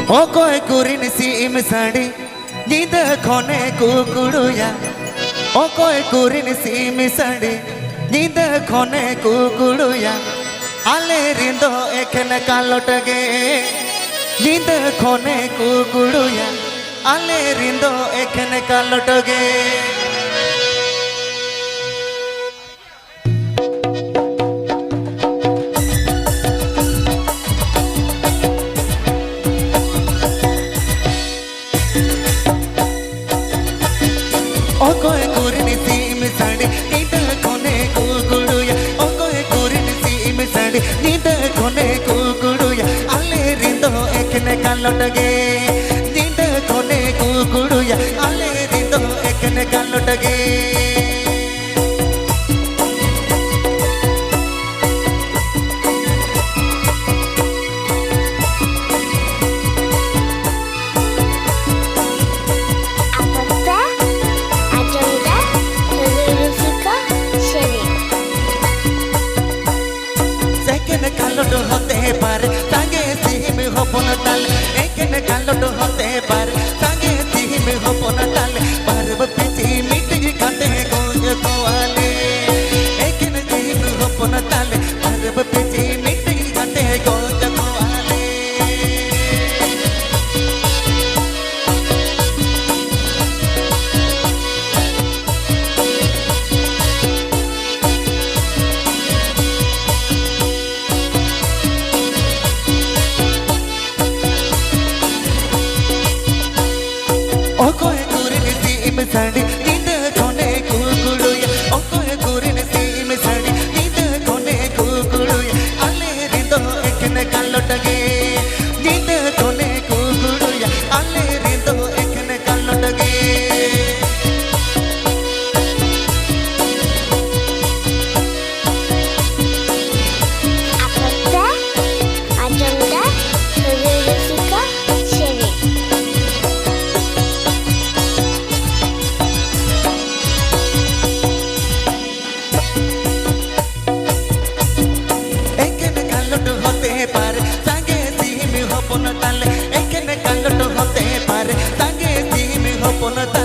ओ कोई कुरिन सीम साड़ी नींद खोने कुकुड़ुया ओ कोई कुरिन सीम साड़ी नींद खोने कुकुड़ुया आले रिंदो एकन कालोटगे नींद खोने कुकुड़ुया आले रिंदो एकन कालोटगे ओ कोई कुरिन सीम साड़ी नींद खोने कुकुड़ुया ओ कोई कुरिन सीम साड़ी नींद खोने कुकुड़ुया आले रिंदो एकने कालोटगे नींद खोने कुकुड़ुया आले रिंदो एकने कालोटगे कालोट होते पर संगे सीम होपन ताल एकन कालोट होते पर संगे सीम होपन ताल पर्व पिची मिट्टी खाते गोंज कोवाले एकन सीम होपन ताल पर्व पिची मिट्टी खाते गोंज कोवाले ओ कोई कुरिन सीम साड़ी नींद खोने कुकुड़ुया ओ कोई कुरिन सीम साड़ी नींद खोने कुकुड़ुया आले रिंदो एकन कालोटगे नींद खोने कुकुड़ुया आले रिंदो एकन कालोटगे पर संगे सीम होपन ताल एकन कालोट होते पर संगे सीम होपन ताल